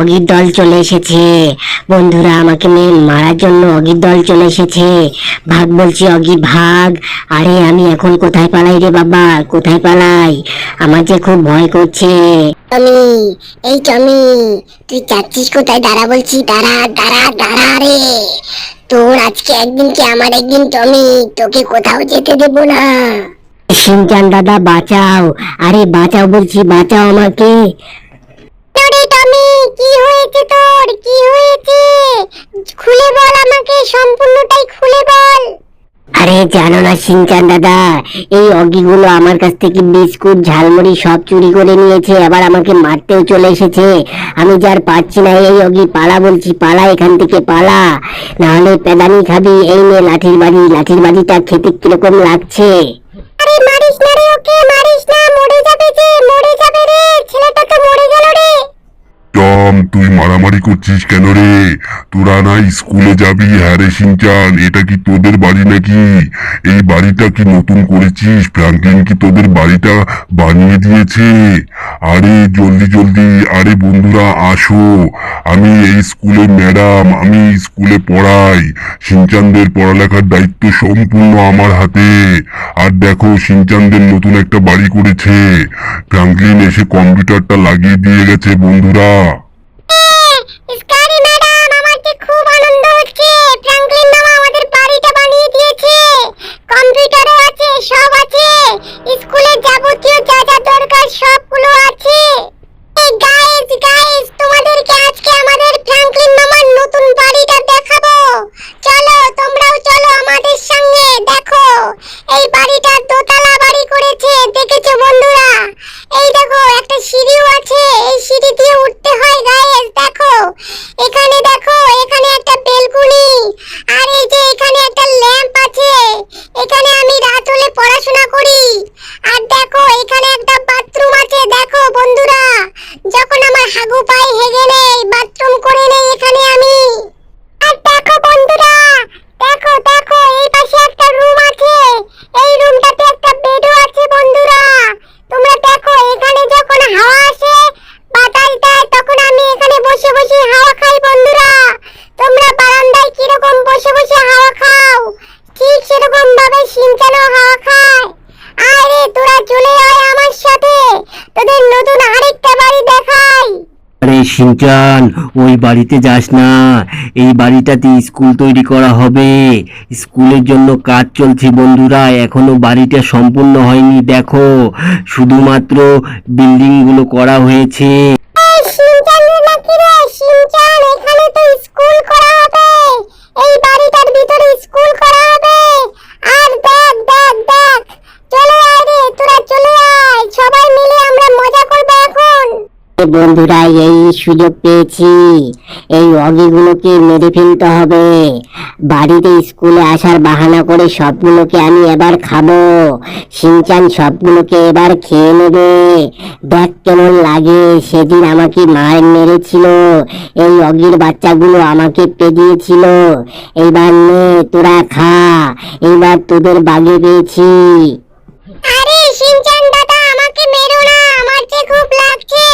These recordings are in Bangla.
অগির দল চলে এসেছে। বন্ধুরা, আমাকে মারার জন্য অগির দল চলে এসেছে। ভাগ বলছি অগি, ভাগ। আরে আমি এখন কোথায় পালাই রে বাবা, কোথায় পালাই? আমার যে খুব ভয় করছে। টমি, এই টমি, তুই যাচ্ছিস কোথায়? দাঁড়া বলছি, দাঁড়া দাঁড়া দাঁড়া রে। তোর আজকে একদিন কি আমার একদিন টমি, তোকে কোথাও যেতে দেব না। শিনচান দাদা বাঁচাও, আরে বাঁচাও বলছি, বাঁচাও আমাকে। টমি, কি হয়েছে তোর? কি হয়েছে? খুলে বল আমাকে, সম্পূর্ণটাই খুলে বল। আরে জানো না শিনচান দাদা, এই অগিগুলো আমার কাছ থেকে বিস্কুট ঝালমুড়ি সব চুরি করে নিয়েছে, আবার আমাকে মারতেও চলে এসেছে। আমি যার পাচ্ছি না, এই অগি পালা বলছি, পালা এখান থেকে পালা, না হলে পেদানি খাবি। এই নে লাঠির বাড়ি, লাঠির বাড়িটা খেতে কিরকম লাগছে? আরে মারিস না রে, ওকে মারিস না, মরে যাবে যে, মরে যাবে রে, ছেলেটা তো মরে গেল রে। টম, তুই মারামারি করছিস কেন রে? তোরা না স্কুলে যাবি? হ্যাঁ রে শিনচান, এটা কি তোদের বাড়ি নাকি? এই বাড়িটা কি নতুন করেছিস? ফ্র্যাঙ্কলিন কি তোদের বাড়িটা বানিয়ে দিয়েছে? আরে জলদি জলদি, আরে বন্ধুরা আসো, আমি এই স্কুলের ম্যাডাম, আমি স্কুলে পড়াই। শিনচানদের পড়ালেখার দায়িত্ব সম্পূর্ণ আমার হাতে। আর দেখো, শিনচানদের নতুন একটা বাড়ি করেছে। ফ্র্যাঙ্কলিন এসে কম্পিউটারটা লাগিয়ে দিয়ে গেছে বন্ধুরা। স্কারি ম্যাডাম, আমার যে খুব আনন্দ হচ্ছে। ফ্র্যাঙ্কলিন মামা আমাদের বাড়িটা বানিয়ে দিয়েছে, কম্পিউটারও আছে, সব আছে, স্কুলের যাবতীয় যা যা দরকার সবগুলো আছে। এই গাইস গাইস, তোমাদেরকে আজকে আমাদের ফ্র্যাঙ্কলিন মামার নতুন বাড়িটা দেখাবো। চলো, তোমরাও চলো আমাদের সঙ্গে। দেখো, এই বাড়িটা দোতলা বাড়ি করেছে, দেখেছো বন্ধুরা? এই দেখো, একটা সিঁড়িও আছে, এই সিঁড়ি দিয়ে উঠতে হয় গাইস। দেখো এখানে, দেখো এখানে একটা বেলকুনি, আর এই যে এখানে একটা ল্যাম্প আছে, এখানে আমি রাত হলে পড়াশোনা করি। আর দেখো এখানে একটা বাথরুম আছে। দেখো বন্ধুরা, যখন আমার হাগু পাই, হেগে নেই, বাথরুম করে নেই এখানে আমি। আর দেখো বন্ধুরা, দেখো দেখো, এই পাশে একটা রুম আছে, এই রুমটাতে একটা বেডও আছে বন্ধুরা। তোমরা দেখো, এখানে যখন হাওয়া আসে, বাতাস দেয়, তখন আমি এখানে বসে বসে হাওয়া খাই বন্ধুরা। তোমরা বারান্দায় কিরকম বসে বসে হাওয়া খাও, ঠিক সেরকম ভাবে শিনচানও হাওয়া খায়। আরে তোরা চলে আয় আমার সাথে, তোদের নতুন আরেকটা বাড়ি দেখাই। আরে শিনচান, ওই বাড়িতে যাস না, এই বাড়িটাতে স্কুল তৈরি করা হবে। স্কুলের জন্য কাজ চলছে বন্ধুরা, এখনো বাড়িটা সম্পূর্ণ হয়নি। দেখো, শুধুমাত্র বিল্ডিং গুলো করা হয়েছে। এই শিনচান নাকি রে? শিনচান, এখানে তো স্কুল করা হবে, এই বাড়িটার ভিতরে স্কুল করা হবে। আর দেখ দেখ দেখ, চলে আয় রে, তোরা চলে আয়, সবাই মিলে আমরা মজা করব এখন। বন্ধুরা, এই সুযোগ পেয়েছি, এই অগিগুলোকে মেরে ফেলতে হবে। বাড়িতে স্কুলে আসার বাহানা করে সবগুলোকে আমি এবার খাবো। শিনচান সবগুলোকে এবার খেয়ে নেবে। দেখ কেমন লাগে, সেদিন আমাকে মার মেরেছিল, এই অগির বাচ্চাগুলো আমাকে পেদিয়েছিল। এইবার নে, তোরা খা, এইবার তোদের বাগে পেয়েছি। আরে শিনচান দাদা, আমাকে মেরো না, আমার যে খুব লাগছে।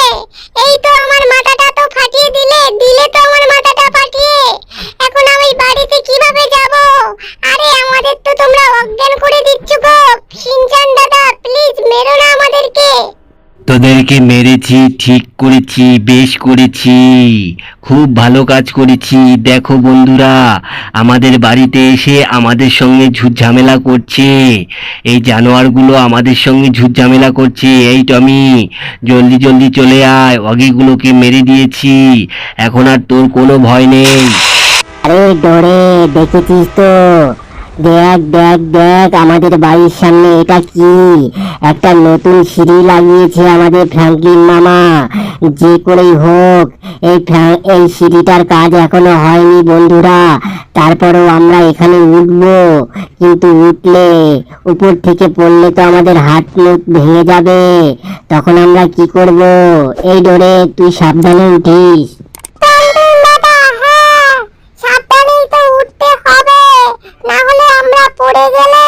এই তো আমার মাথাটা তো ফাটিয়ে দিলে, দিলে তো আমার মাথাটা ফাটিয়ে। এখন আমি বাড়িতে কিভাবে যাব? আরে আমাদের তো তোমরা অজ্ঞান করে দিচ্ছ গো। শিনচান দাদা, প্লিজ মেরো না আমাদেরকে। তোদেরকে মেরেছি, ঠিক করেছি, বেশ করেছি, খুব ভালো কাজ করেছি। দেখো বন্ধুরা, আমাদের বাড়িতে এসে আমাদের সঙ্গে ঝুট ঝামেলা করছে, এই জানোয়ারগুলো আমাদের সঙ্গে ঝুট ঝামেলা করছে। এই টমি, জলদি জলদি চলে আয়, অগিগুলোকে মেরে দিয়েছি, এখন আর তোর কোনো ভয় নেই। আরে ডরে, দেখেছিস তো? দেখ দেখ দেখ, আমাদের বাড়ির সামনে এটা কি? একটা নতুন সিঁড়ি লাগিয়েছে আমাদের ফ্র্যাঙ্কলিন মামা। যে করেই হোক, এই সিঁড়িটার কাজ এখনো হয়নি বন্ধুরা। তারপরেও আমরা এখানে উঠবো, কিন্তু উঠলে, উপর থেকে পড়লে তো আমাদের হাত মুখ ভেঙে যাবে। তখন আমরা কি করব? এই ডরে, তুই সাবধানে উঠিস। দাদা, হ্যাঁ, সাবধানেই তো উঠতে হবে, না হলে আমরা পড়ে গেলে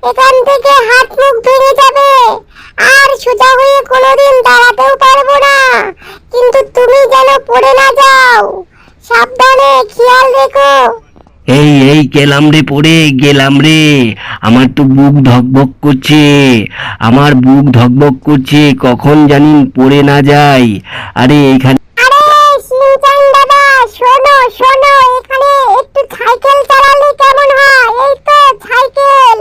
এখান থেকে হাত মুখ ভেঙে যাবে, আর সোজা হয়ে কোনোদিন দাঁড়াতেও পারবো না। কিন্তু তুমি যেন পড়ে না যাও। দেখো। এই এই গেলাম রে, পড়ে গেলাম রে। আমার তো বুক ধকবক করছে, আমার বুক ধকবক করছে, কখন জানি পড়ে না যাই। আরে এখানে আরে শিনচান দাদা, শোনো শোনো, এখানে একটু সাইকেল চালালে কেমন হয়? এই তো সাইকেল,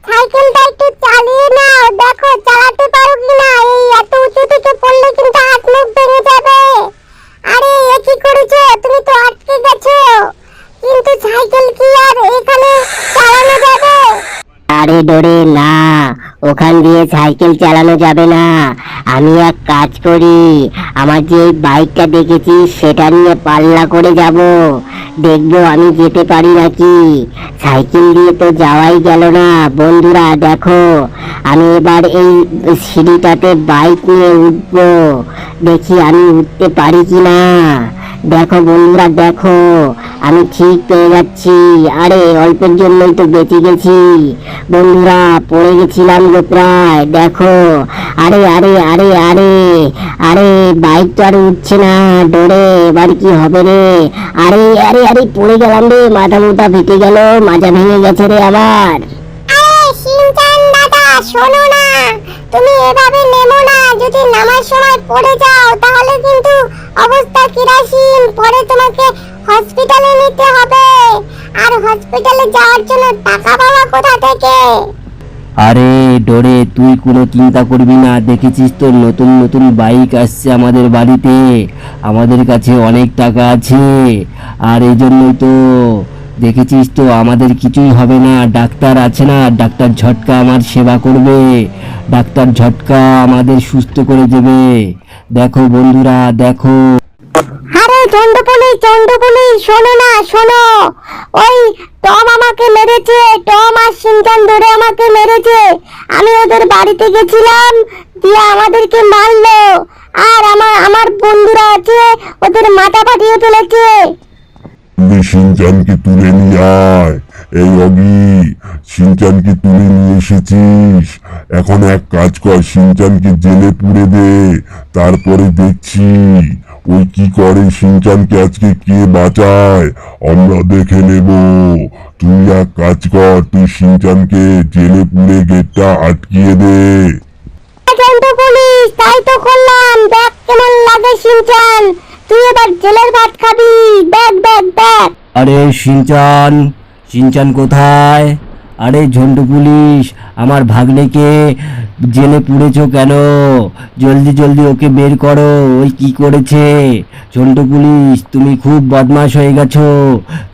সাইকেলটা একটু চালিয়ে নাও, দেখো চালাতে পারো কিনা। এই এত উঁচু থেকে পড়লে কিন্তু হাত মুখ ভেঙে যাবে। আরে এ কি করেছো? তুমি তো আটকে গেছো। কিন্তু সাইকেল কি আর এখানে চালানো যাবে? আরে ডোরে না, ওখান দিয়ে সাইকেল চালানো যাবে না। আমি এক কাজ করি, আমার যে এই বাইকটা দেখেছিস সেটা নিয়ে পাল্লা করে যাব, দেখবো আমি যেতে পারি নাকি। সাইকেল দিয়ে তো যাওয়াই গেল না। বন্ধুরা দেখো, আমি এবার এই সিঁড়িটাতে বাইক নিয়ে উঠবো, দেখি আমি উঠতে পারি কিনা। দেখো বন্ধুরা দেখো, আমি ঠিক পেয়ে যাচ্ছি। আরে অল্পের জন্যই তো বেঁচে গেছি বন্ধুরা, পড়ে গেছিলাম গো প্রায়। দেখো, আরে আরে আরে আরে আরে বাইক তো আর উঠছে না ডোরে, এবার কি হবে রে? আরে আরে আরে পড়ে গেলাম রে, মাথা মুথা ফেটে গেল, মাজা ভেঙে গেছে রে আমার। আরে শিনচান দাদা, শোনো না, তুমি এভাবে নেমো না। যদি নামার সময় পড়ে যাও তাহলে কিন্তু অবস্থা কিরাসিন। পরে তোমাকে হসপিটালে নিতে হবে, আর হসপিটালে যাওয়ার জন্য টাকা পাবা কোথা থেকে? আরে ডোরে, তুই কোনো চিন্তা করবি না। দেখেছিস তো নতুন নতুন বাইক আসছে আমাদের বাড়িতে, আমাদের কাছে অনেক টাকা আছে, আর এই জন্যই তো দেখেছিস তো আমাদের কিছুই হবে না। ডাক্তার আছে না, ডাক্তার ঝটকা আমার সেবা করবে, ডাক্তার ঝটকা আমাদের সুস্থ করে দেবে। দেখো বন্ধুরা দেখো। আরে চন্দ্রপুলি, শোনো না শোনো, ওই টম আমাকে মেরেছে, টম আর শিনচান ধরে আমাকে মেরেছে। আমি ওদের বাড়িতে গেছিলাম, দিয়ে আমাদেরকে মারলো, আর আমার বন্ধুরা আছে ওদের মাথা ফাটিয়ে ফেলেছে। তুমি শিনচানকে তুলে নিয়ে আয়। এই অগি, শিনচানকে তুলে নিয়ে এসেছিস, এখন এক কাজ কর, শিনচানকে জেলে পুরে দে, তারপরে দেখছি ওই কি করে। শিনচানকে আজকে কে বাঁচায় আমরা দেখে নেব। তুই এক কাজ কর, তুই শিনচানকে জেলে পুরে গেটটা আটকিয়ে দে। পুলিশ, তাই তো করলাম। দেখ কেমন লাগে শিনচান, তুই এবার জেলের ভাত খাবি। দেখ দেখ দেখ। আরে শিনচান, শিনচান কোথায়? আরে ঝন্টু পুলিশ, আমার ভাগ্নেকে জেলে পুড়েছো কেন? জলদি জলদি ওকে বের করো, ওই কি করেছে? ঝন্টু পুলিশ, তুমি খুব বদমাশ হয়ে গেছো,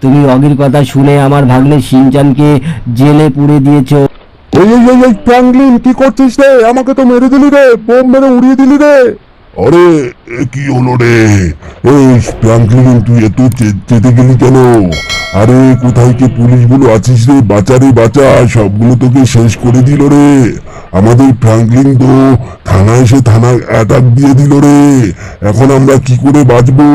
তুমি অগির কথা শুনে আমার ভাগ্নে শিনচানকে জেলে পুড়ে দিয়েছো। এই ফ্র্যাঙ্কলিন, কি করছিস রে? আমাকে তো মেরে দিলি রে, বোম মেরে উড়িয়ে দিলি রে। আরে এ কি হলো রে? এই ফ্র্যাঙ্কলিন, তুই এত চেতে গেলি কেন? আরে কোথায় কি পুলিশগুলো আছিস রে? বাঁচা রে বাঁচা, সবগুলো তোকে শেষ করে দিল রে। আমাদের ফ্র্যাঙ্কলিন তো থানায় অ্যাটাক দিয়ে দিল রে। এখন আমরা কি করে বাঁচবো?